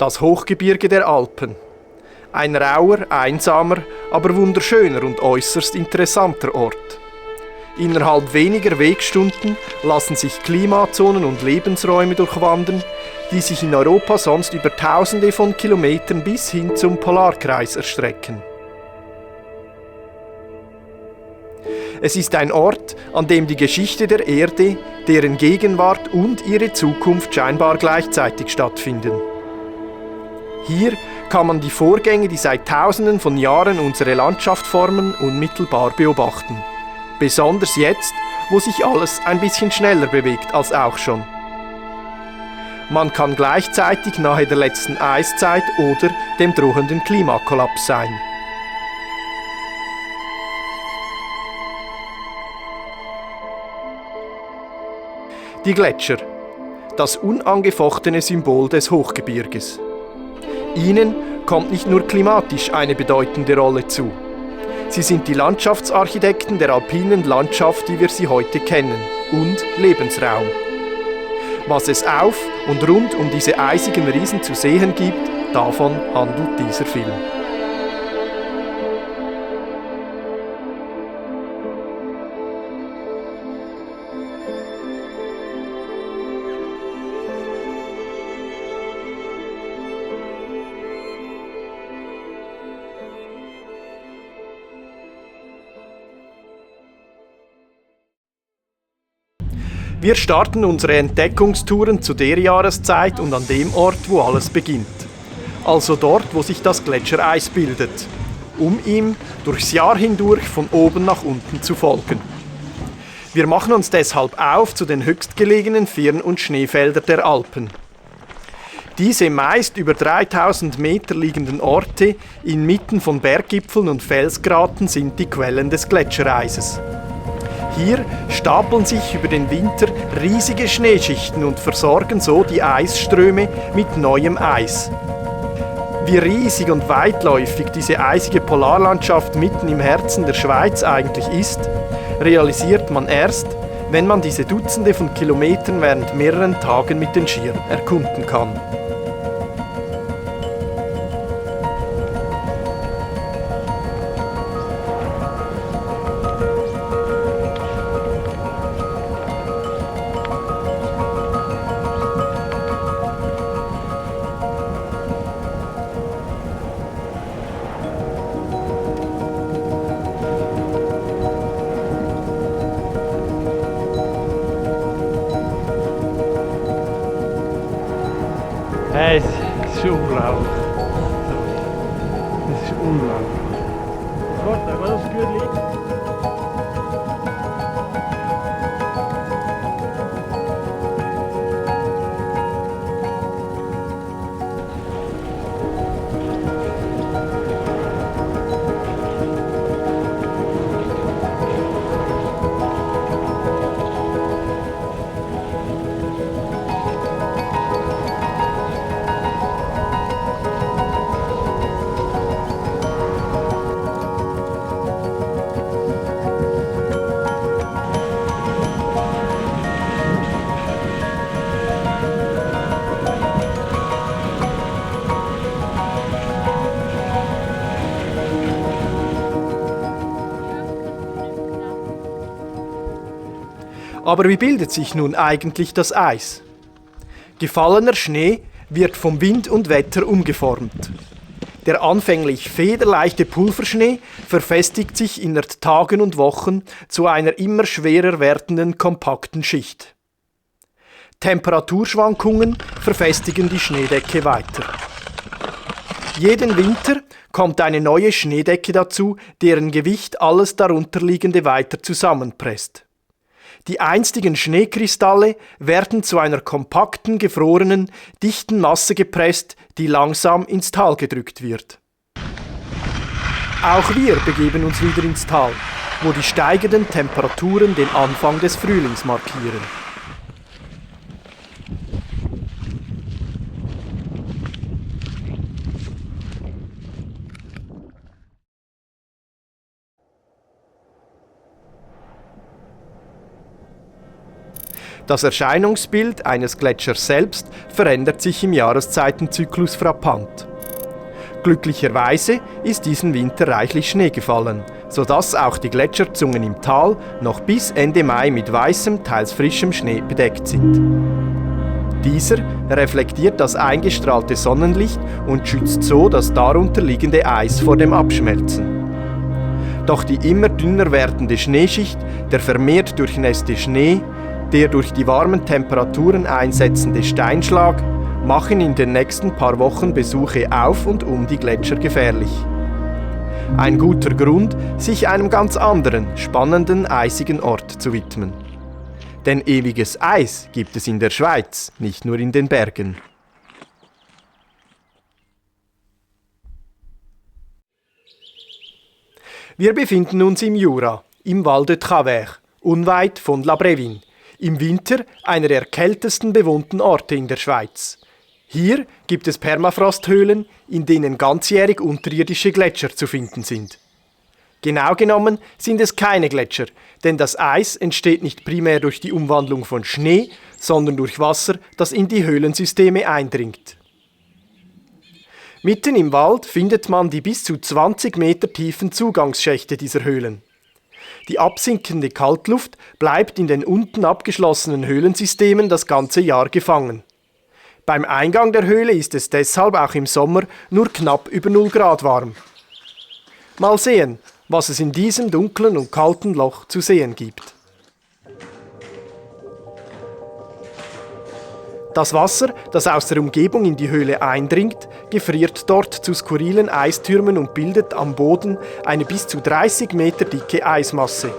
Das Hochgebirge der Alpen. Ein rauer, einsamer, aber wunderschöner und äußerst interessanter Ort. Innerhalb weniger Wegstunden lassen sich Klimazonen und Lebensräume durchwandern, die sich in Europa sonst über Tausende von Kilometern bis hin zum Polarkreis erstrecken. Es ist ein Ort, an dem die Geschichte der Erde, deren Gegenwart und ihre Zukunft scheinbar gleichzeitig stattfinden. Hier kann man die Vorgänge, die seit Tausenden von Jahren unsere Landschaft formen, unmittelbar beobachten. Besonders jetzt, wo sich alles ein bisschen schneller bewegt als auch schon. Man kann gleichzeitig nahe der letzten Eiszeit oder dem drohenden Klimakollaps sein. Die Gletscher, das unangefochtene Symbol des Hochgebirges. Ihnen kommt nicht nur klimatisch eine bedeutende Rolle zu. Sie sind die Landschaftsarchitekten der alpinen Landschaft, wie wir sie heute kennen, und Lebensraum. Was es auf und rund um diese eisigen Riesen zu sehen gibt, davon handelt dieser Film. Wir starten unsere Entdeckungstouren zu der Jahreszeit und an dem Ort, wo alles beginnt. Also dort, wo sich das Gletschereis bildet, um ihm durchs Jahr hindurch von oben nach unten zu folgen. Wir machen uns deshalb auf zu den höchstgelegenen Firn- und Schneefeldern der Alpen. Diese meist über 3000 Meter liegenden Orte inmitten von Berggipfeln und Felsgraten sind die Quellen des Gletschereises. Hier stapeln sich über den Winter riesige Schneeschichten und versorgen so die Eisströme mit neuem Eis. Wie riesig und weitläufig diese eisige Polarlandschaft mitten im Herzen der Schweiz eigentlich ist, realisiert man erst, wenn man diese Dutzende von Kilometern während mehreren Tagen mit den Skiern erkunden kann. Es ist unglaublich. Es ist unglaublich. Gott, da war das Gürtel. Aber wie bildet sich nun eigentlich das Eis? Gefallener Schnee wird vom Wind und Wetter umgeformt. Der anfänglich federleichte Pulverschnee verfestigt sich innerhalb Tagen und Wochen zu einer immer schwerer werdenden kompakten Schicht. Temperaturschwankungen verfestigen die Schneedecke weiter. Jeden Winter kommt eine neue Schneedecke dazu, deren Gewicht alles darunterliegende weiter zusammenpresst. Die einstigen Schneekristalle werden zu einer kompakten, gefrorenen, dichten Masse gepresst, die langsam ins Tal gedrückt wird. Auch wir begeben uns wieder ins Tal, wo die steigenden Temperaturen den Anfang des Frühlings markieren. Das Erscheinungsbild eines Gletschers selbst verändert sich im Jahreszeitenzyklus frappant. Glücklicherweise ist diesen Winter reichlich Schnee gefallen, sodass auch die Gletscherzungen im Tal noch bis Ende Mai mit weißem, teils frischem Schnee bedeckt sind. Dieser reflektiert das eingestrahlte Sonnenlicht und schützt so das darunter liegende Eis vor dem Abschmelzen. Doch die immer dünner werdende Schneeschicht, der vermehrt durchnässte Schnee, der durch die warmen Temperaturen einsetzende Steinschlag machen in den nächsten paar Wochen Besuche auf und um die Gletscher gefährlich. Ein guter Grund, sich einem ganz anderen, spannenden, eisigen Ort zu widmen. Denn ewiges Eis gibt es in der Schweiz, nicht nur in den Bergen. Wir befinden uns im Jura, im Val de Travers, unweit von La Brevin, im Winter einer der kältesten bewohnten Orte in der Schweiz. Hier gibt es Permafrosthöhlen, in denen ganzjährig unterirdische Gletscher zu finden sind. Genau genommen sind es keine Gletscher, denn das Eis entsteht nicht primär durch die Umwandlung von Schnee, sondern durch Wasser, das in die Höhlensysteme eindringt. Mitten im Wald findet man die bis zu 20 Meter tiefen Zugangsschächte dieser Höhlen. Die absinkende Kaltluft bleibt in den unten abgeschlossenen Höhlensystemen das ganze Jahr gefangen. Beim Eingang der Höhle ist es deshalb auch im Sommer nur knapp über 0 Grad warm. Mal sehen, was es in diesem dunklen und kalten Loch zu sehen gibt. Das Wasser, das aus der Umgebung in die Höhle eindringt, gefriert dort zu skurrilen Eistürmen und bildet am Boden eine bis zu 30 Meter dicke Eismasse.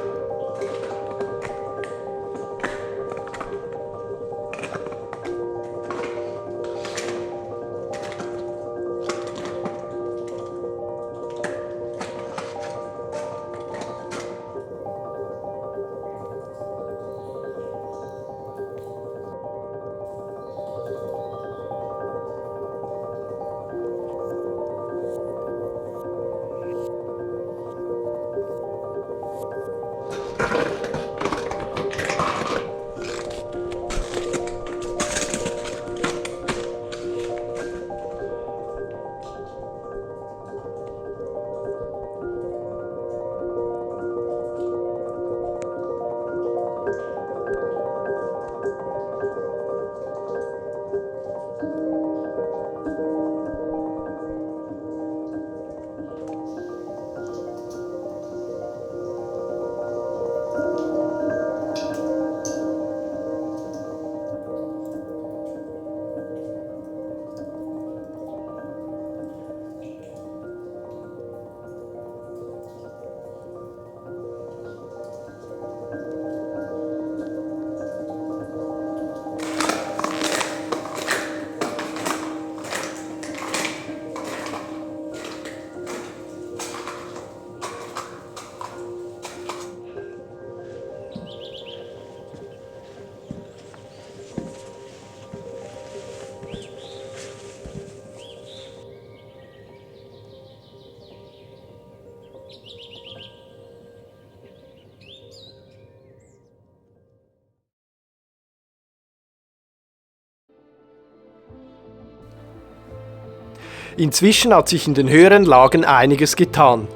Inzwischen hat sich in den höheren Lagen einiges getan.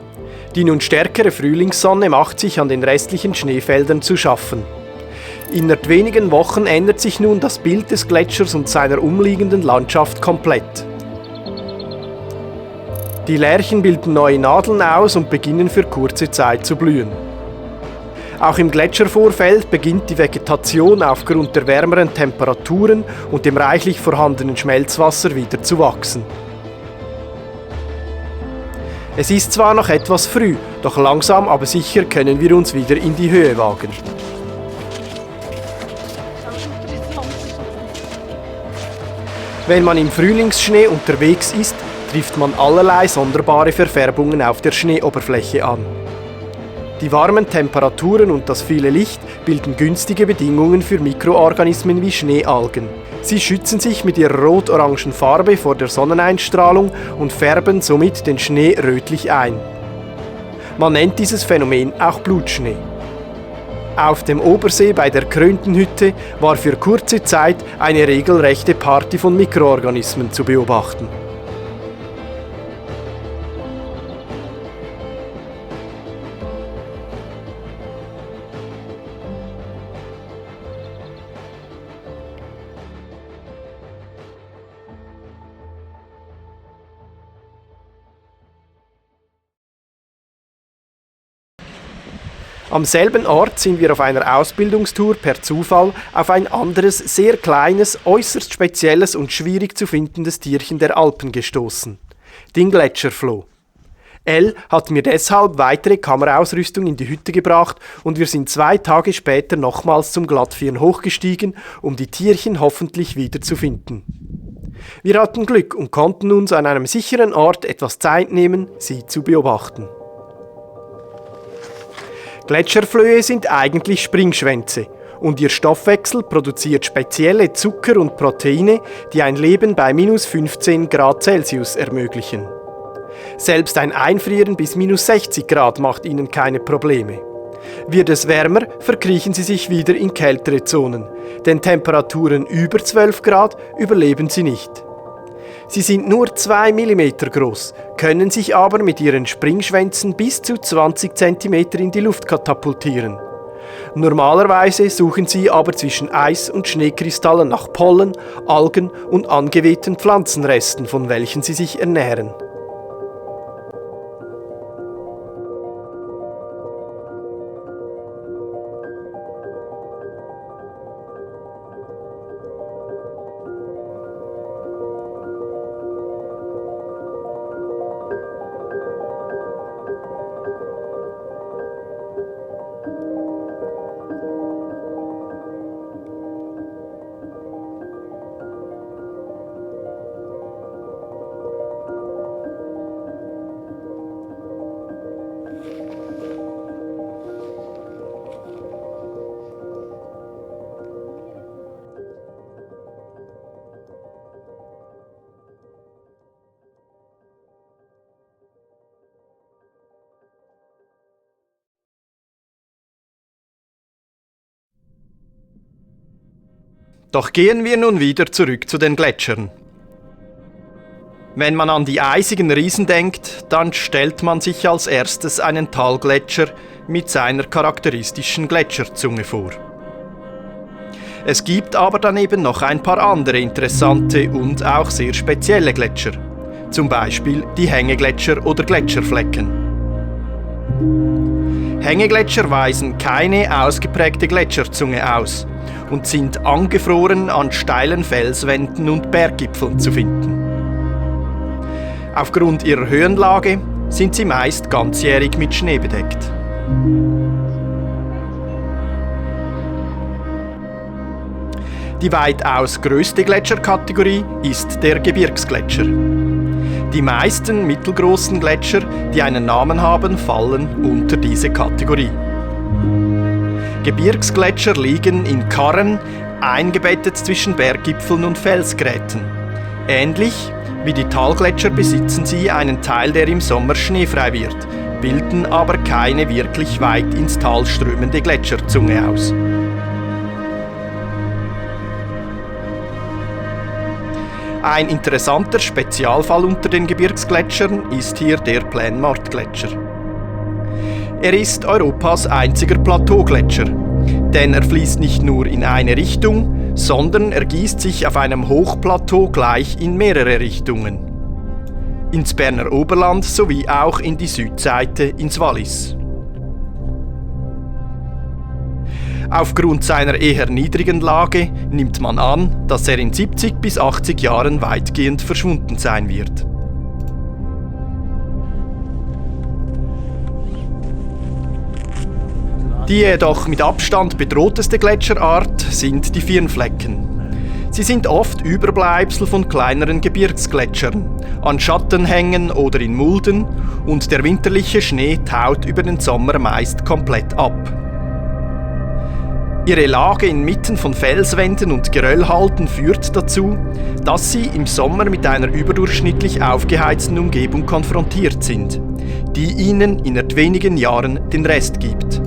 Die nun stärkere Frühlingssonne macht sich an den restlichen Schneefeldern zu schaffen. Innerhalb wenigen Wochen ändert sich nun das Bild des Gletschers und seiner umliegenden Landschaft komplett. Die Lärchen bilden neue Nadeln aus und beginnen für kurze Zeit zu blühen. Auch im Gletschervorfeld beginnt die Vegetation aufgrund der wärmeren Temperaturen und dem reichlich vorhandenen Schmelzwasser wieder zu wachsen. Es ist zwar noch etwas früh, doch langsam aber sicher können wir uns wieder in die Höhe wagen. Wenn man im Frühlingsschnee unterwegs ist, trifft man allerlei sonderbare Verfärbungen auf der Schneeoberfläche an. Die warmen Temperaturen und das viele Licht bilden günstige Bedingungen für Mikroorganismen wie Schneealgen. Sie schützen sich mit ihrer rot-orangen Farbe vor der Sonneneinstrahlung und färben somit den Schnee rötlich ein. Man nennt dieses Phänomen auch Blutschnee. Auf dem Obersee bei der Kröntenhütte war für kurze Zeit eine regelrechte Party von Mikroorganismen zu beobachten. Am selben Ort sind wir auf einer Ausbildungstour per Zufall auf ein anderes, sehr kleines, äußerst spezielles und schwierig zu findendes Tierchen der Alpen gestoßen: den Gletscherfloh. Elle hat mir deshalb weitere Kameraausrüstung in die Hütte gebracht und wir sind 2 Tage später nochmals zum Glattvieren hochgestiegen, um die Tierchen hoffentlich wieder zu finden. Wir hatten Glück und konnten uns an einem sicheren Ort etwas Zeit nehmen, sie zu beobachten. Gletscherflöhe sind eigentlich Springschwänze und ihr Stoffwechsel produziert spezielle Zucker und Proteine, die ein Leben bei minus 15 Grad Celsius ermöglichen. Selbst ein Einfrieren bis minus 60 Grad macht ihnen keine Probleme. Wird es wärmer, verkriechen sie sich wieder in kältere Zonen, denn Temperaturen über 12 Grad überleben sie nicht. Sie sind nur 2 mm groß, können sich aber mit ihren Springschwänzen bis zu 20 cm in die Luft katapultieren. Normalerweise suchen sie aber zwischen Eis- und Schneekristallen nach Pollen, Algen und angewehten Pflanzenresten, von welchen sie sich ernähren. Doch gehen wir nun wieder zurück zu den Gletschern. Wenn man an die eisigen Riesen denkt, dann stellt man sich als erstes einen Talgletscher mit seiner charakteristischen Gletscherzunge vor. Es gibt aber daneben noch ein paar andere interessante und auch sehr spezielle Gletscher. Zum Beispiel die Hängegletscher oder Gletscherflecken. Hängegletscher weisen keine ausgeprägte Gletscherzunge aus und sind angefroren an steilen Felswänden und Berggipfeln zu finden. Aufgrund ihrer Höhenlage sind sie meist ganzjährig mit Schnee bedeckt. Die weitaus größte Gletscherkategorie ist der Gebirgsgletscher. Die meisten mittelgroßen Gletscher, die einen Namen haben, fallen unter diese Kategorie. Gebirgsgletscher liegen in Karren, eingebettet zwischen Berggipfeln und Felsgräten. Ähnlich wie die Talgletscher besitzen sie einen Teil, der im Sommer schneefrei wird, bilden aber keine wirklich weit ins Tal strömende Gletscherzunge aus. Ein interessanter Spezialfall unter den Gebirgsgletschern ist hier der Plaine-Morte-Gletscher. Er ist Europas einziger Plateaugletscher, denn er fließt nicht nur in eine Richtung, sondern ergießt sich auf einem Hochplateau gleich in mehrere Richtungen. Ins Berner Oberland sowie auch in die Südseite ins Wallis. Aufgrund seiner eher niedrigen Lage nimmt man an, dass er in 70 bis 80 Jahren weitgehend verschwunden sein wird. Die jedoch mit Abstand bedrohteste Gletscherart sind die Firnflecken. Sie sind oft Überbleibsel von kleineren Gebirgsgletschern, an Schattenhängen oder in Mulden, und der winterliche Schnee taut über den Sommer meist komplett ab. Ihre Lage inmitten von Felswänden und Geröllhalden führt dazu, dass sie im Sommer mit einer überdurchschnittlich aufgeheizten Umgebung konfrontiert sind, die ihnen innerhalb wenigen Jahren den Rest gibt.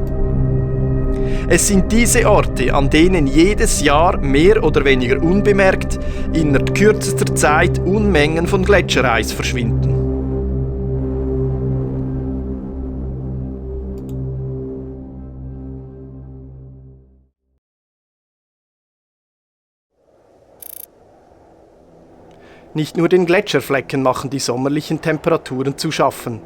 Es sind diese Orte, an denen jedes Jahr mehr oder weniger unbemerkt innerhalb kürzester Zeit Unmengen von Gletschereis verschwinden. Nicht nur den Gletscherflecken machen die sommerlichen Temperaturen zu schaffen.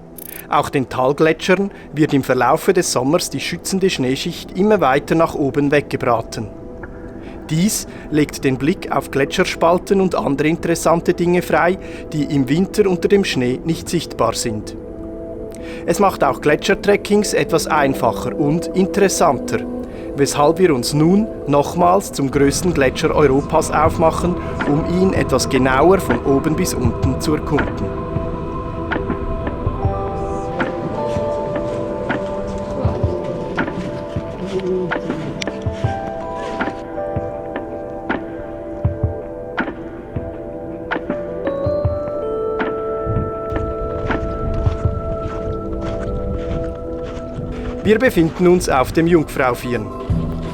Auch den Talgletschern wird im Verlaufe des Sommers die schützende Schneeschicht immer weiter nach oben weggebraten. Dies legt den Blick auf Gletscherspalten und andere interessante Dinge frei, die im Winter unter dem Schnee nicht sichtbar sind. Es macht auch Gletschertrekkings etwas einfacher und interessanter, weshalb wir uns nun nochmals zum größten Gletscher Europas aufmachen, um ihn etwas genauer von oben bis unten zu erkunden. Wir befinden uns auf dem Jungfrau-Firn.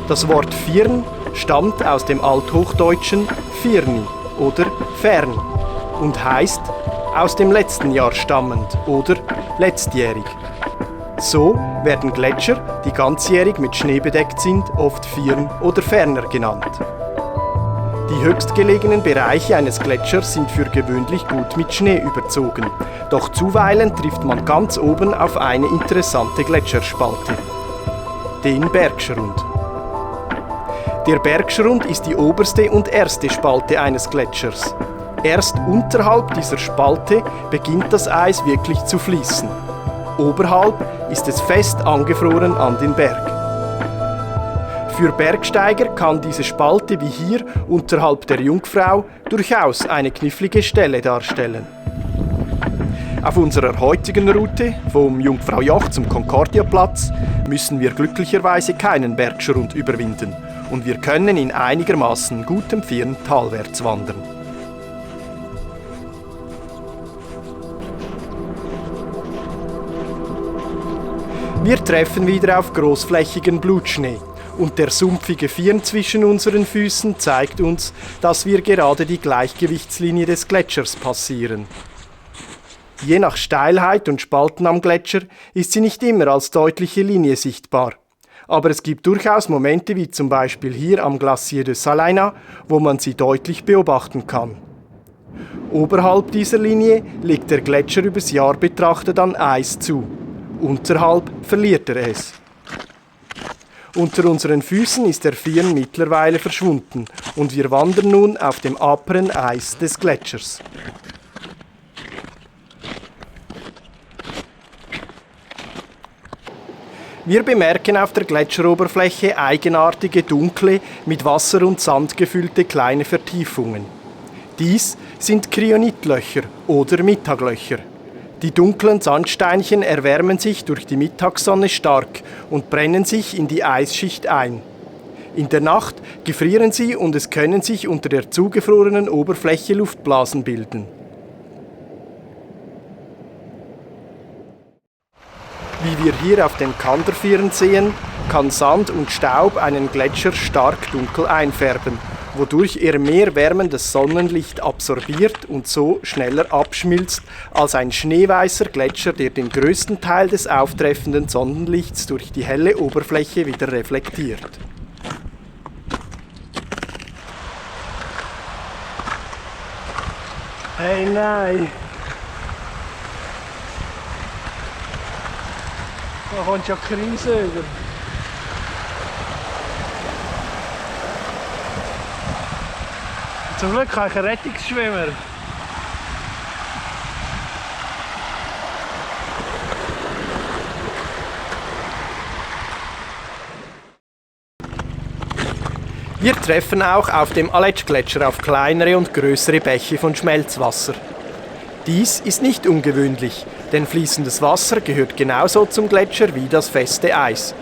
Das Wort Firn stammt aus dem althochdeutschen Firni oder Fern und heißt aus dem letzten Jahr stammend oder letztjährig. So werden Gletscher, die ganzjährig mit Schnee bedeckt sind, oft Firn oder Ferner genannt. Die höchstgelegenen Bereiche eines Gletschers sind für gewöhnlich gut mit Schnee überzogen, doch zuweilen trifft man ganz oben auf eine interessante Gletscherspalte, den Bergschrund. Der Bergschrund ist die oberste und erste Spalte eines Gletschers. Erst unterhalb dieser Spalte beginnt das Eis wirklich zu fließen. Oberhalb ist es fest angefroren an den Berg. Für Bergsteiger kann diese Spalte wie hier unterhalb der Jungfrau durchaus eine knifflige Stelle darstellen. Auf unserer heutigen Route vom Jungfraujoch zum Concordiaplatz müssen wir glücklicherweise keinen Bergschrund überwinden und wir können in einigermaßen gutem Firn talwärts wandern. Wir treffen wieder auf großflächigen Blutschnee. Und der sumpfige Firn zwischen unseren Füßen zeigt uns, dass wir gerade die Gleichgewichtslinie des Gletschers passieren. Je nach Steilheit und Spalten am Gletscher ist sie nicht immer als deutliche Linie sichtbar. Aber es gibt durchaus Momente wie zum Beispiel hier am Glacier de Salina, wo man sie deutlich beobachten kann. Oberhalb dieser Linie legt der Gletscher übers Jahr betrachtet an Eis zu. Unterhalb verliert er es. Unter unseren Füßen ist der Firn mittlerweile verschwunden und wir wandern nun auf dem aperen Eis des Gletschers. Wir bemerken auf der Gletscheroberfläche eigenartige, dunkle, mit Wasser und Sand gefüllte kleine Vertiefungen. Dies sind Kryonitlöcher oder Mittaglöcher. Die dunklen Sandsteinchen erwärmen sich durch die Mittagssonne stark und brennen sich in die Eisschicht ein. In der Nacht gefrieren sie und es können sich unter der zugefrorenen Oberfläche Luftblasen bilden. Wie wir hier auf dem Kanderfirn sehen, kann Sand und Staub einen Gletscher stark dunkel einfärben, wodurch er mehr wärmendes Sonnenlicht absorbiert und so schneller abschmilzt als ein schneeweißer Gletscher, der den größten Teil des auftreffenden Sonnenlichts durch die helle Oberfläche wieder reflektiert. Hey, nein! Da kommt ja Krise über. Zum Glück habe ich einen Rettungsschwimmer. Wir treffen auch auf dem Aletsch-Gletscher auf kleinere und größere Bäche von Schmelzwasser. Dies ist nicht ungewöhnlich, denn fließendes Wasser gehört genauso zum Gletscher wie das feste Eis.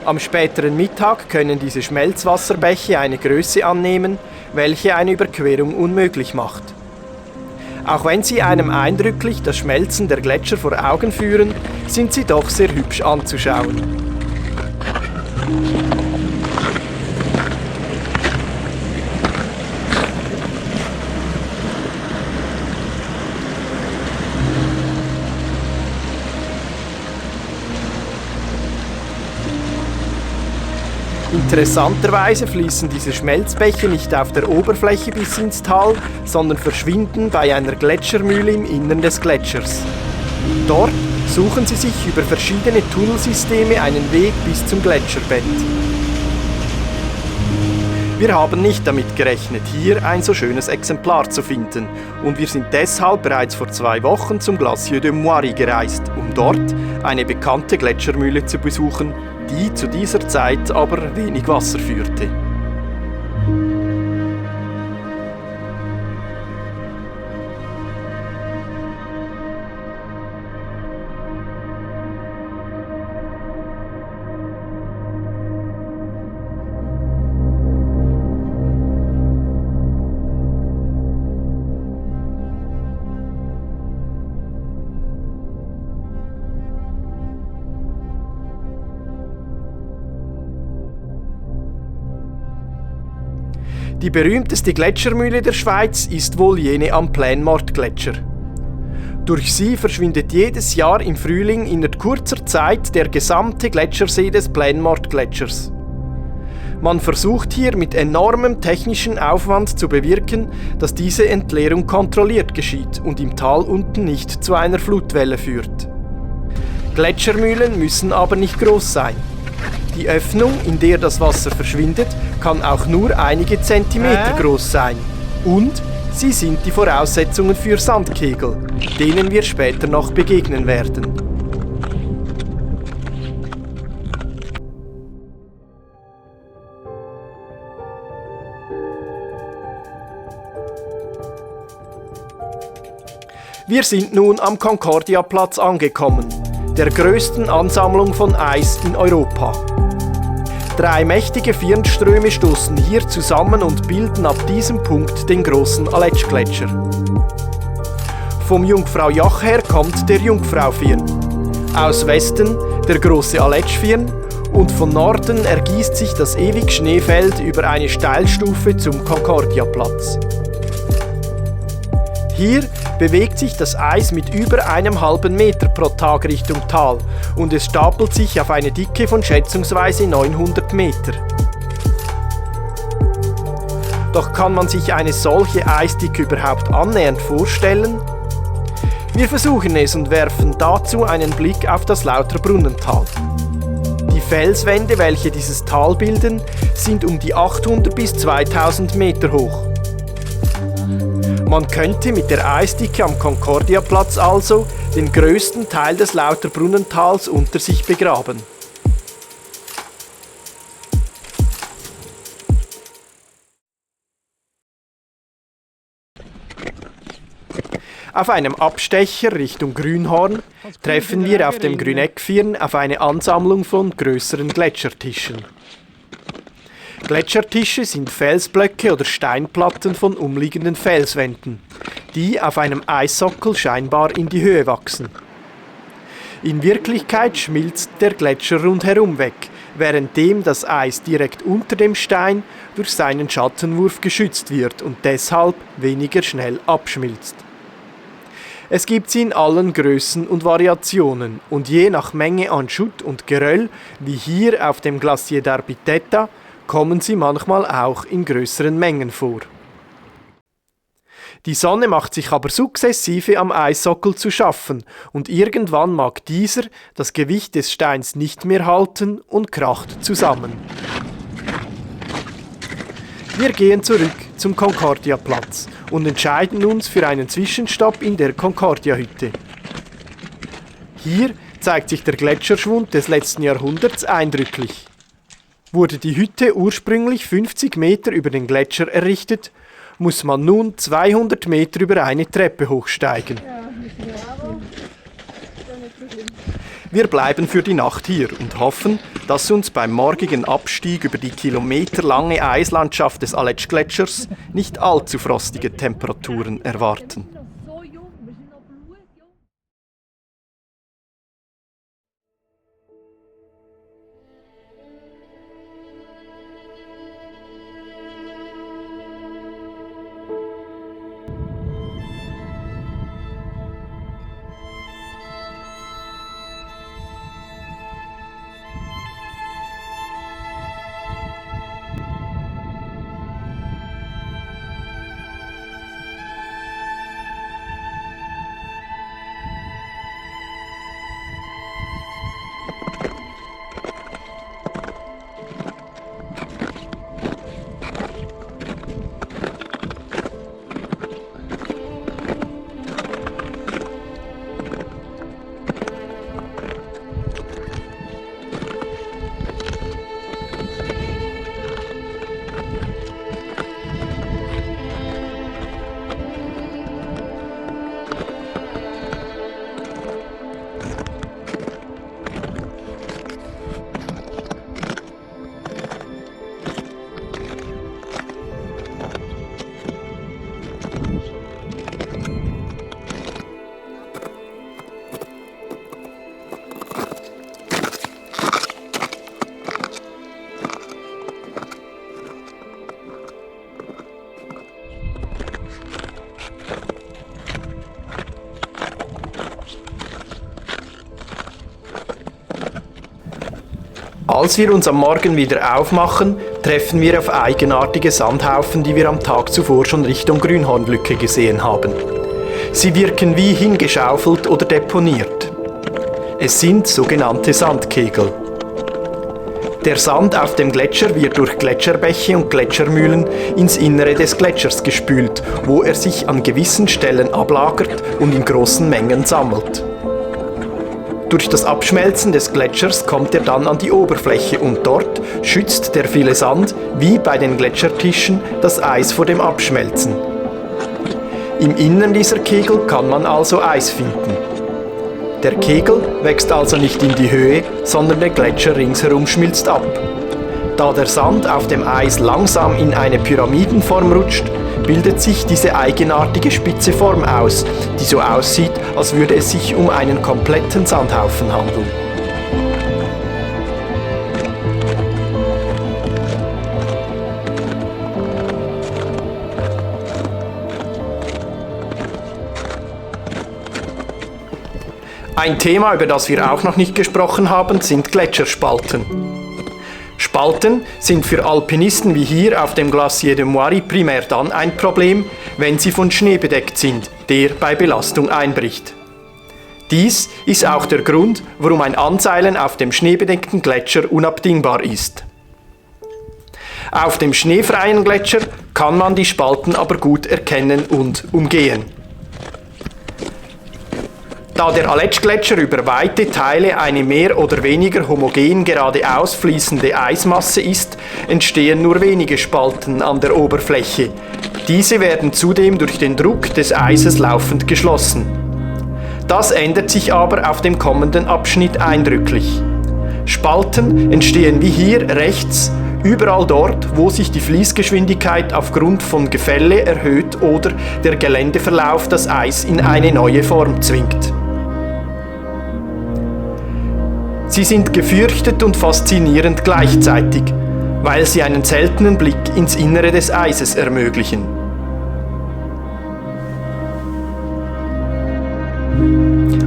Am späteren Mittag können diese Schmelzwasserbäche eine Größe annehmen, welche eine Überquerung unmöglich macht. Auch wenn sie einem eindrücklich das Schmelzen der Gletscher vor Augen führen, sind sie doch sehr hübsch anzuschauen. Interessanterweise fließen diese Schmelzbäche nicht auf der Oberfläche bis ins Tal, sondern verschwinden bei einer Gletschermühle im Innern des Gletschers. Dort suchen sie sich über verschiedene Tunnelsysteme einen Weg bis zum Gletscherbett. Wir haben nicht damit gerechnet, hier ein so schönes Exemplar zu finden, und wir sind deshalb bereits vor 2 Wochen zum Glacier de Moiry gereist, um dort eine bekannte Gletschermühle zu besuchen, die zu dieser Zeit aber wenig Wasser führte. Die berühmteste Gletschermühle der Schweiz ist wohl jene am Plaine-Morte-Gletscher. Durch sie verschwindet jedes Jahr im Frühling innerhalb kurzer Zeit der gesamte Gletschersee des Plaine-Morte-Gletschers. Man versucht hier mit enormem technischen Aufwand zu bewirken, dass diese Entleerung kontrolliert geschieht und im Tal unten nicht zu einer Flutwelle führt. Gletschermühlen müssen aber nicht groß sein. Die Öffnung, in der das Wasser verschwindet, kann auch nur einige Zentimeter groß sein. Und sie sind die Voraussetzungen für Sandkegel, denen wir später noch begegnen werden. Wir sind nun am Concordia-Platz angekommen, der größten Ansammlung von Eis in Europa. 3 mächtige Firnströme stoßen hier zusammen und bilden ab diesem Punkt den großen Aletschgletscher. Vom Jungfrau-Joch her kommt der Jungfrau-Firn, aus Westen der große Aletschfirn und von Norden ergießt sich das ewig Schneefeld über eine Steilstufe zum Concordia-Platz. Hier bewegt sich das Eis mit über einem halben Meter pro Tag Richtung Tal und es stapelt sich auf eine Dicke von schätzungsweise 900 Meter. Doch kann man sich eine solche Eisdicke überhaupt annähernd vorstellen? Wir versuchen es und werfen dazu einen Blick auf das Lauterbrunnental. Die Felswände, welche dieses Tal bilden, sind um die 800 bis 2000 Meter hoch. Man könnte mit der Eisdicke am Concordia-Platz also den größten Teil des Lauterbrunnentals unter sich begraben. Auf einem Abstecher Richtung Grünhorn treffen wir auf dem Grüneckfirn auf eine Ansammlung von größeren Gletschertischen. Gletschertische sind Felsblöcke oder Steinplatten von umliegenden Felswänden, die auf einem Eissockel scheinbar in die Höhe wachsen. In Wirklichkeit schmilzt der Gletscher rundherum weg, währenddem das Eis direkt unter dem Stein durch seinen Schattenwurf geschützt wird und deshalb weniger schnell abschmilzt. Es gibt sie in allen Größen und Variationen und je nach Menge an Schutt und Geröll, wie hier auf dem Glacier d'Arbitetta, kommen sie manchmal auch in größeren Mengen vor. Die Sonne macht sich aber sukzessive am Eissockel zu schaffen und irgendwann mag dieser das Gewicht des Steins nicht mehr halten und kracht zusammen. Wir gehen zurück zum Concordia-Platz und entscheiden uns für einen Zwischenstopp in der Concordia-Hütte. Hier zeigt sich der Gletscherschwund des letzten Jahrhunderts eindrücklich. Wurde die Hütte ursprünglich 50 Meter über den Gletscher errichtet, muss man nun 200 Meter über eine Treppe hochsteigen. Wir bleiben für die Nacht hier und hoffen, dass uns beim morgigen Abstieg über die kilometerlange Eislandschaft des Aletschgletschers nicht allzu frostige Temperaturen erwarten. Als wir uns am Morgen wieder aufmachen, treffen wir auf eigenartige Sandhaufen, die wir am Tag zuvor schon Richtung Grünhornlücke gesehen haben. Sie wirken wie hingeschaufelt oder deponiert. Es sind sogenannte Sandkegel. Der Sand auf dem Gletscher wird durch Gletscherbäche und Gletschermühlen ins Innere des Gletschers gespült, wo er sich an gewissen Stellen ablagert und in großen Mengen sammelt. Durch das Abschmelzen des Gletschers kommt er dann an die Oberfläche und dort schützt der viele Sand, wie bei den Gletschertischen, das Eis vor dem Abschmelzen. Im Innern dieser Kegel kann man also Eis finden. Der Kegel wächst also nicht in die Höhe, sondern der Gletscher ringsherum schmilzt ab. Da der Sand auf dem Eis langsam in eine Pyramidenform rutscht, bildet sich diese eigenartige spitze Form aus, die so aussieht, als würde es sich um einen kompletten Sandhaufen handeln. Ein Thema, über das wir auch noch nicht gesprochen haben, sind Gletscherspalten. Spalten sind für Alpinisten wie hier auf dem Glacier de Moiry primär dann ein Problem, wenn sie von Schnee bedeckt sind, der bei Belastung einbricht. Dies ist auch der Grund, warum ein Anseilen auf dem schneebedeckten Gletscher unabdingbar ist. Auf dem schneefreien Gletscher kann man die Spalten aber gut erkennen und umgehen. Da der Aletsch-Gletscher über weite Teile eine mehr oder weniger homogen geradeaus fließende Eismasse ist, entstehen nur wenige Spalten an der Oberfläche. Diese werden zudem durch den Druck des Eises laufend geschlossen. Das ändert sich aber auf dem kommenden Abschnitt eindrücklich. Spalten entstehen wie hier rechts, überall dort, wo sich die Fließgeschwindigkeit aufgrund von Gefälle erhöht oder der Geländeverlauf das Eis in eine neue Form zwingt. Sie sind gefürchtet und faszinierend gleichzeitig, weil sie einen seltenen Blick ins Innere des Eises ermöglichen.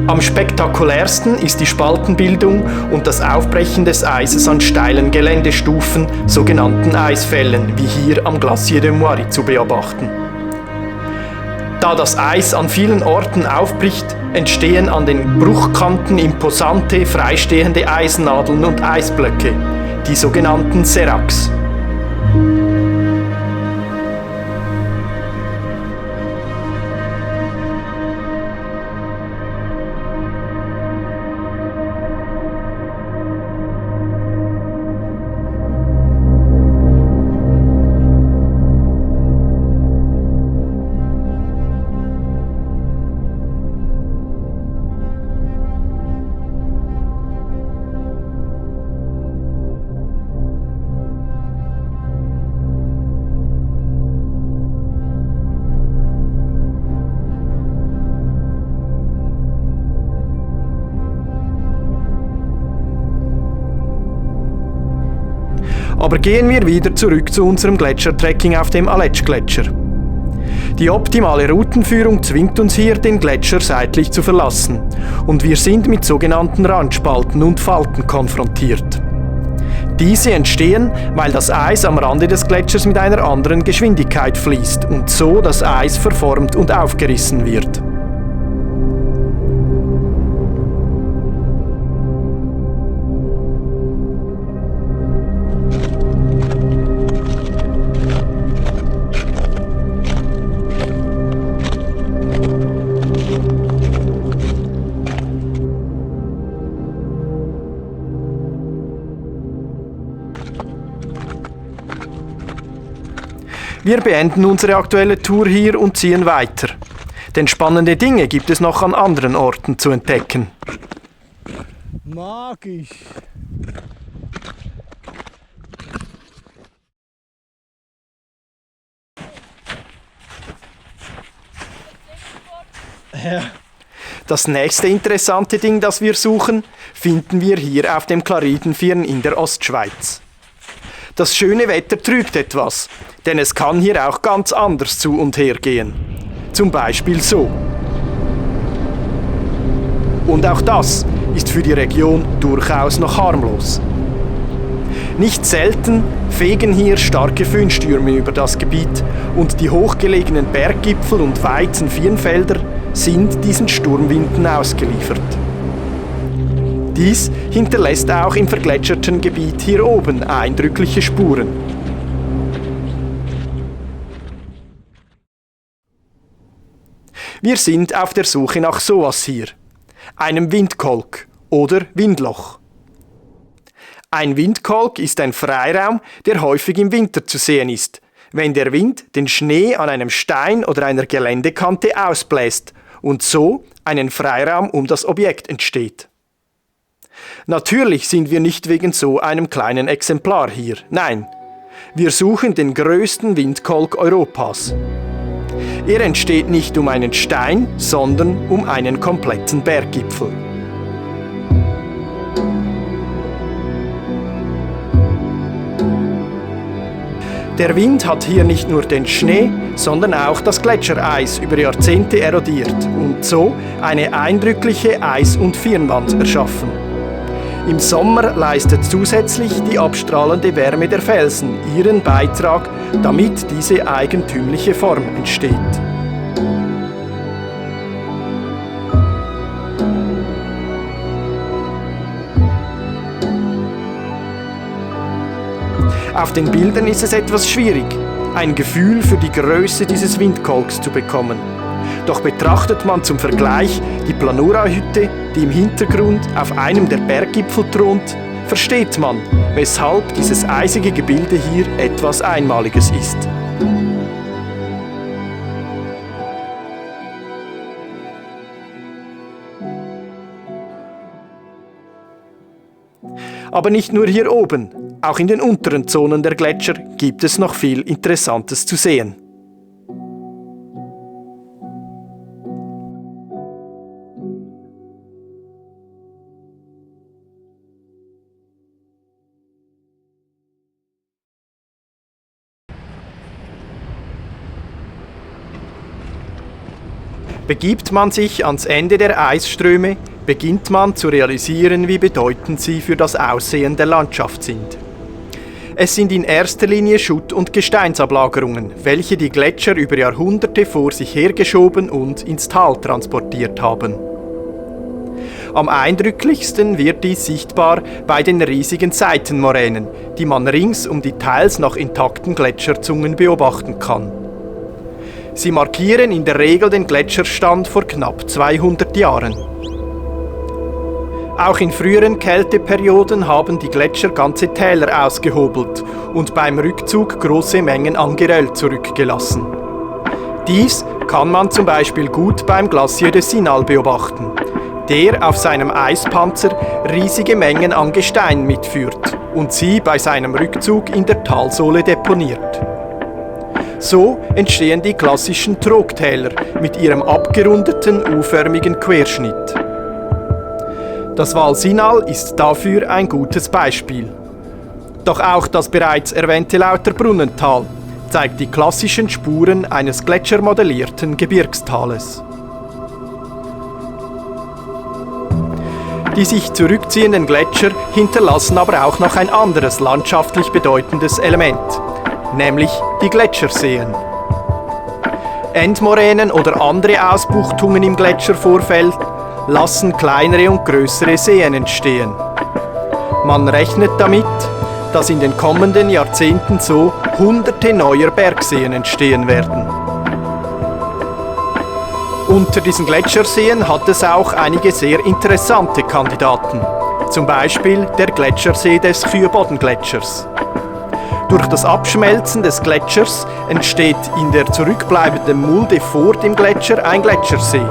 Am spektakulärsten ist die Spaltenbildung und das Aufbrechen des Eises an steilen Geländestufen, sogenannten Eisfällen, wie hier am Glacier de Moiry zu beobachten. Da das Eis an vielen Orten aufbricht, entstehen an den Bruchkanten imposante, freistehende Eisnadeln und Eisblöcke, die sogenannten Seracs. Aber gehen wir wieder zurück zu unserem Gletschertrekking auf dem Aletsch-Gletscher. Die optimale Routenführung zwingt uns hier, den Gletscher seitlich zu verlassen, und wir sind mit sogenannten Randspalten und Falten konfrontiert. Diese entstehen, weil das Eis am Rande des Gletschers mit einer anderen Geschwindigkeit fließt und so das Eis verformt und aufgerissen wird. Wir beenden unsere aktuelle Tour hier und ziehen weiter. Denn spannende Dinge gibt es noch an anderen Orten zu entdecken. Magisch! Ja. Das nächste interessante Ding, das wir suchen, finden wir hier auf dem Klaridenfirn in der Ostschweiz. Das schöne Wetter trügt etwas, denn es kann hier auch ganz anders zu und her gehen. Zum Beispiel so. Und auch das ist für die Region durchaus noch harmlos. Nicht selten fegen hier starke Föhnstürme über das Gebiet und die hochgelegenen Berggipfel und weiten Firnfelder sind diesen Sturmwinden ausgeliefert. Dies hinterlässt auch im vergletscherten Gebiet hier oben eindrückliche Spuren. Wir sind auf der Suche nach sowas hier, einem Windkolk oder Windloch. Ein Windkolk ist ein Freiraum, der häufig im Winter zu sehen ist, wenn der Wind den Schnee an einem Stein oder einer Geländekante ausbläst und so einen Freiraum um das Objekt entsteht. Natürlich sind wir nicht wegen so einem kleinen Exemplar hier, nein, wir suchen den größten Windkolk Europas. Er entsteht nicht um einen Stein, sondern um einen kompletten Berggipfel. Der Wind hat hier nicht nur den Schnee, sondern auch das Gletschereis über Jahrzehnte erodiert und so eine eindrückliche Eis- und Firnwand erschaffen. Im Sommer leistet zusätzlich die abstrahlende Wärme der Felsen ihren Beitrag, damit diese eigentümliche Form entsteht. Auf den Bildern ist es etwas schwierig, ein Gefühl für die Größe dieses Windkolks zu bekommen. Doch betrachtet man zum Vergleich die Planura-Hütte, die im Hintergrund auf einem der Berggipfel thront, versteht man, weshalb dieses eisige Gebilde hier etwas Einmaliges ist. Aber nicht nur hier oben, auch in den unteren Zonen der Gletscher gibt es noch viel Interessantes zu sehen. Begibt man sich ans Ende der Eisströme, beginnt man zu realisieren, wie bedeutend sie für das Aussehen der Landschaft sind. Es sind in erster Linie Schutt- und Gesteinsablagerungen, welche die Gletscher über Jahrhunderte vor sich hergeschoben und ins Tal transportiert haben. Am eindrücklichsten wird dies sichtbar bei den riesigen Seitenmoränen, die man rings um die teils noch intakten Gletscherzungen beobachten kann. Sie markieren in der Regel den Gletscherstand vor knapp 200 Jahren. Auch in früheren Kälteperioden haben die Gletscher ganze Täler ausgehobelt und beim Rückzug große Mengen an Geröll zurückgelassen. Dies kann man zum Beispiel gut beim Glacier de Sinaal beobachten, der auf seinem Eispanzer riesige Mengen an Gestein mitführt und sie bei seinem Rückzug in der Talsohle deponiert. So entstehen die klassischen Trogtäler mit ihrem abgerundeten, U-förmigen Querschnitt. Das Val Sinaal ist dafür ein gutes Beispiel. Doch auch das bereits erwähnte Lauterbrunnental zeigt die klassischen Spuren eines gletschermodellierten Gebirgstales. Die sich zurückziehenden Gletscher hinterlassen aber auch noch ein anderes landschaftlich bedeutendes Element, nämlich die Gletscherseen. Endmoränen oder andere Ausbuchtungen im Gletschervorfeld lassen kleinere und größere Seen entstehen. Man rechnet damit, dass in den kommenden Jahrzehnten so Hunderte neuer Bergseen entstehen werden. Unter diesen Gletscherseen hat es auch einige sehr interessante Kandidaten, zum Beispiel der Gletschersee des Khyr-Bodden-Gletschers. Durch das Abschmelzen des Gletschers entsteht in der zurückbleibenden Mulde vor dem Gletscher ein Gletschersee.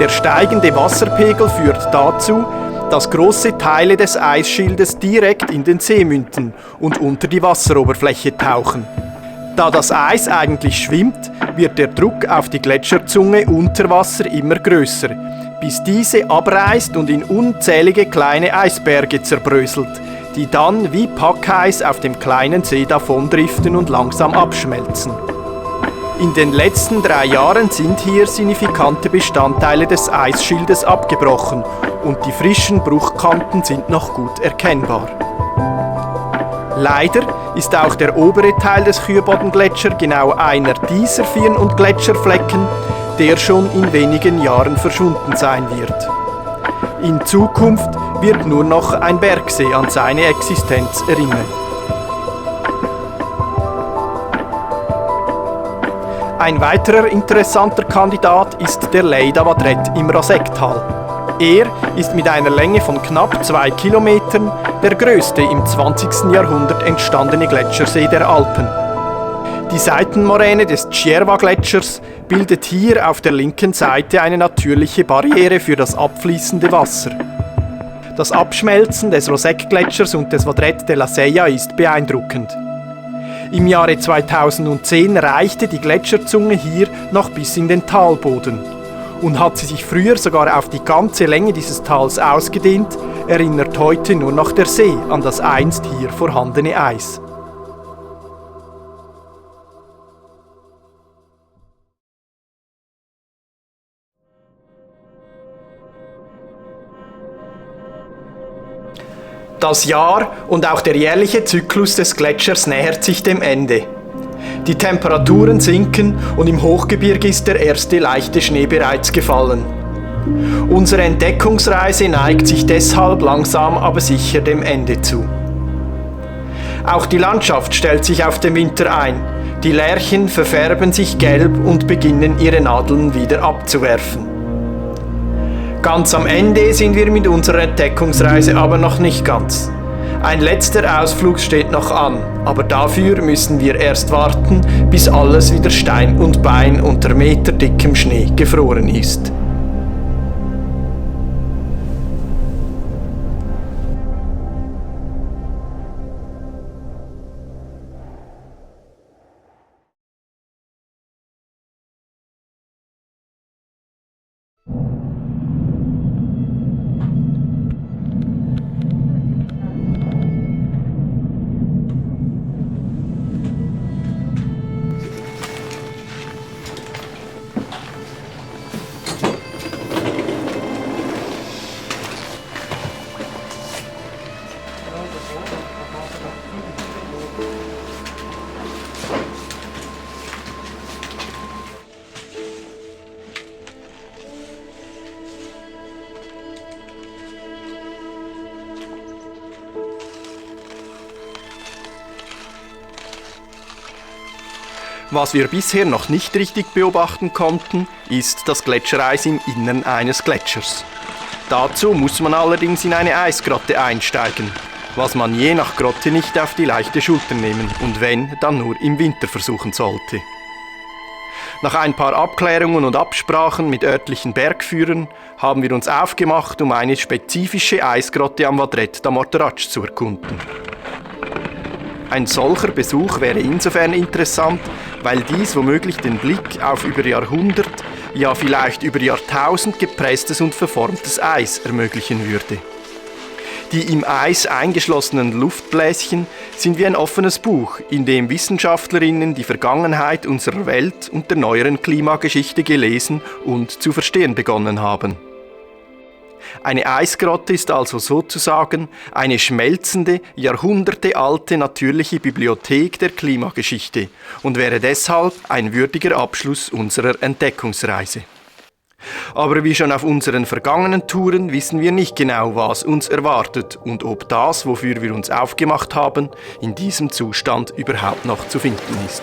Der steigende Wasserpegel führt dazu, dass große Teile des Eisschildes direkt in den See münden und unter die Wasseroberfläche tauchen. Da das Eis eigentlich schwimmt, wird der Druck auf die Gletscherzunge unter Wasser immer größer, bis diese abreißt und in unzählige kleine Eisberge zerbröselt, die dann wie Packeis auf dem kleinen See davondriften und langsam abschmelzen. In den letzten 3 Jahren sind hier signifikante Bestandteile des Eisschildes abgebrochen und die frischen Bruchkanten sind noch gut erkennbar. Leider ist auch der obere Teil des Kürbodengletscher genau einer dieser Firn- und Gletscherflecken, der schon in wenigen Jahren verschwunden sein wird. In Zukunft wird nur noch ein Bergsee an seine Existenz erinnern. Ein weiterer interessanter Kandidat ist der Ley d'Avadret im Rasektal. Er ist mit einer Länge von knapp 2 Kilometern der größte im 20. Jahrhundert entstandene Gletschersee der Alpen. Die Seitenmoräne des Cierva-Gletschers bildet hier auf der linken Seite eine natürliche Barriere für das abfließende Wasser. Das Abschmelzen des Rosec-Gletschers und des Vadret de la Sella ist beeindruckend. Im Jahre 2010 reichte die Gletscherzunge hier noch bis in den Talboden. Und hat sie sich früher sogar auf die ganze Länge dieses Tals ausgedehnt, erinnert heute nur noch der See an das einst hier vorhandene Eis. Das Jahr und auch der jährliche Zyklus des Gletschers nähert sich dem Ende. Die Temperaturen sinken und im Hochgebirge ist der erste leichte Schnee bereits gefallen. Unsere Entdeckungsreise neigt sich deshalb langsam aber sicher dem Ende zu. Auch die Landschaft stellt sich auf den Winter ein. Die Lärchen verfärben sich gelb und beginnen ihre Nadeln wieder abzuwerfen. Ganz am Ende sind wir mit unserer Entdeckungsreise aber noch nicht ganz. Ein letzter Ausflug steht noch an, aber dafür müssen wir erst warten, bis alles wieder Stein und Bein unter meterdickem Schnee gefroren ist. Was wir bisher noch nicht richtig beobachten konnten, ist das Gletschereis im Innern eines Gletschers. Dazu muss man allerdings in eine Eisgrotte einsteigen, was man je nach Grotte nicht auf die leichte Schulter nehmen und wenn, dann nur im Winter versuchen sollte. Nach ein paar Abklärungen und Absprachen mit örtlichen Bergführern haben wir uns aufgemacht, um eine spezifische Eisgrotte am Vadret da Morteratsch zu erkunden. Ein solcher Besuch wäre insofern interessant, weil dies womöglich den Blick auf über Jahrhundert, ja vielleicht über Jahrtausend gepresstes und verformtes Eis ermöglichen würde. Die im Eis eingeschlossenen Luftbläschen sind wie ein offenes Buch, in dem WissenschaftlerInnen die Vergangenheit unserer Welt und der neueren Klimageschichte gelesen und zu verstehen begonnen haben. Eine Eisgrotte ist also sozusagen eine schmelzende, jahrhundertealte natürliche Bibliothek der Klimageschichte und wäre deshalb ein würdiger Abschluss unserer Entdeckungsreise. Aber wie schon auf unseren vergangenen Touren wissen wir nicht genau, was uns erwartet und ob das, wofür wir uns aufgemacht haben, in diesem Zustand überhaupt noch zu finden ist.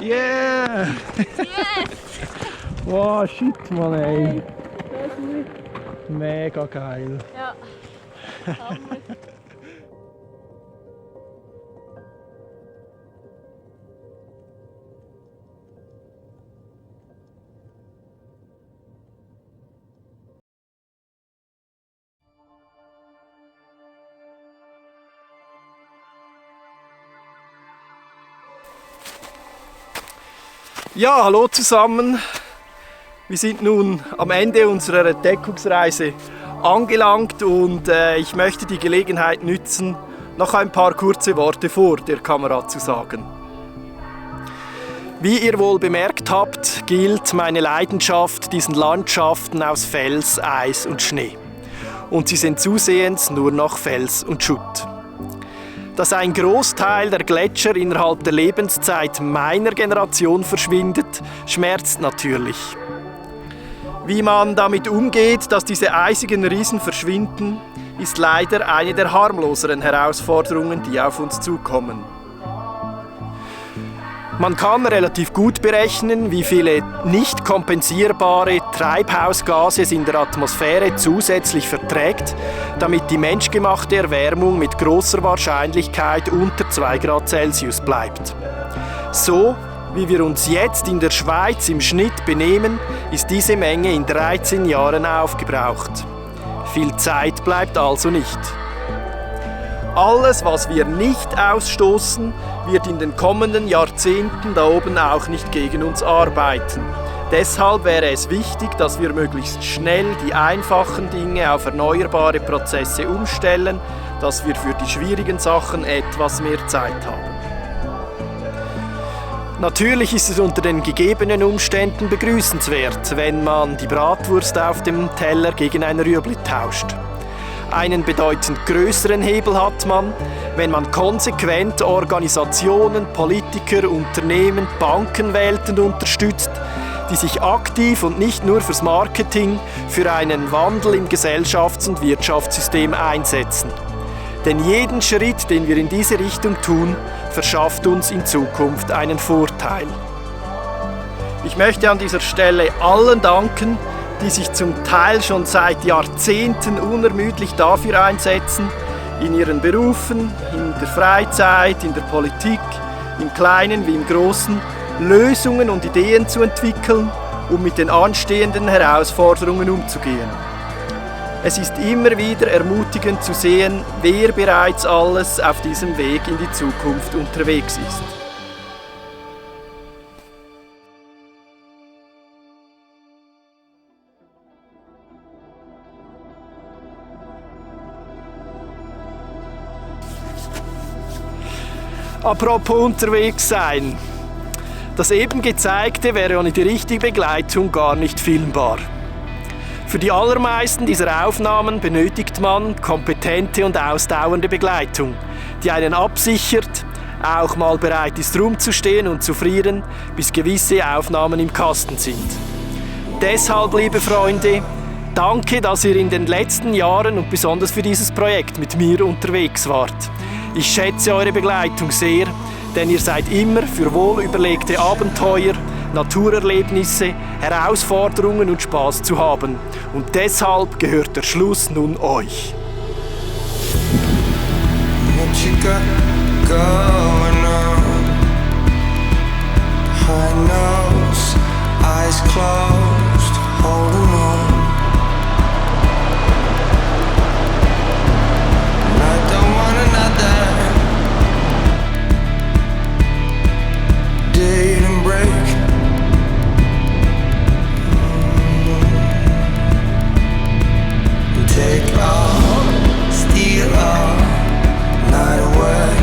Yeah! Yes! Wow, shit, Mann, ey. Mega geil. Ja. Hammer. Ja, hallo zusammen. Wir sind nun am Ende unserer Entdeckungsreise angelangt und ich möchte die Gelegenheit nutzen, noch ein paar kurze Worte vor der Kamera zu sagen. Wie ihr wohl bemerkt habt, gilt meine Leidenschaft diesen Landschaften aus Fels, Eis und Schnee. Und sie sind zusehends nur noch Fels und Schutt. Dass ein Großteil der Gletscher innerhalb der Lebenszeit meiner Generation verschwindet, schmerzt natürlich. Wie man damit umgeht, dass diese eisigen Riesen verschwinden, ist leider eine der harmloseren Herausforderungen, die auf uns zukommen. Man kann relativ gut berechnen, wie viele nicht kompensierbare Treibhausgase es in der Atmosphäre zusätzlich verträgt, damit die menschgemachte Erwärmung mit großer Wahrscheinlichkeit unter 2 Grad Celsius bleibt. So, wie wir uns jetzt in der Schweiz im Schnitt benehmen, ist diese Menge in 13 Jahren aufgebraucht. Viel Zeit bleibt also nicht. Alles, was wir nicht ausstoßen, wird in den kommenden Jahrzehnten da oben auch nicht gegen uns arbeiten. Deshalb wäre es wichtig, dass wir möglichst schnell die einfachen Dinge auf erneuerbare Prozesse umstellen, dass wir für die schwierigen Sachen etwas mehr Zeit haben. Natürlich ist es unter den gegebenen Umständen begrüßenswert, wenn man die Bratwurst auf dem Teller gegen ein Rüebli tauscht. Einen bedeutend größeren Hebel hat man, wenn man konsequent Organisationen, Politiker, Unternehmen, Bankenwelten unterstützt, die sich aktiv und nicht nur fürs Marketing für einen Wandel im Gesellschafts- und Wirtschaftssystem einsetzen. Denn jeden Schritt, den wir in diese Richtung tun, verschafft uns in Zukunft einen Vorteil. Ich möchte an dieser Stelle allen danken, die sich zum Teil schon seit Jahrzehnten unermüdlich dafür einsetzen, in ihren Berufen, in der Freizeit, in der Politik, im Kleinen wie im Großen, Lösungen und Ideen zu entwickeln, um mit den anstehenden Herausforderungen umzugehen. Es ist immer wieder ermutigend zu sehen, wer bereits alles auf diesem Weg in die Zukunft unterwegs ist. Apropos unterwegs sein. Das eben Gezeigte wäre ohne die richtige Begleitung gar nicht filmbar. Für die allermeisten dieser Aufnahmen benötigt man kompetente und ausdauernde Begleitung, die einen absichert, auch mal bereit ist rumzustehen und zu frieren, bis gewisse Aufnahmen im Kasten sind. Deshalb, liebe Freunde, danke, dass ihr in den letzten Jahren und besonders für dieses Projekt mit mir unterwegs wart. Ich schätze eure Begleitung sehr, denn ihr seid immer für wohlüberlegte Abenteuer, Naturerlebnisse, Herausforderungen und Spaß zu haben. Und deshalb gehört der Schluss nun euch. What you got going on? High nose, eyes closed, holding on. And I don't want another day to break. Take all, steal all, night away.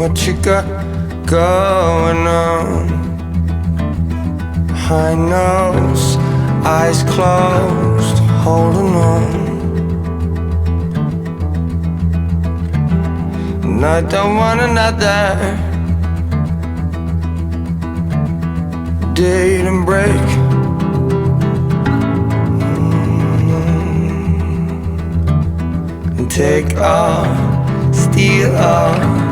what you got going on. High nose, eyes closed, holding on. And I don't want another date and break. And take all, steal all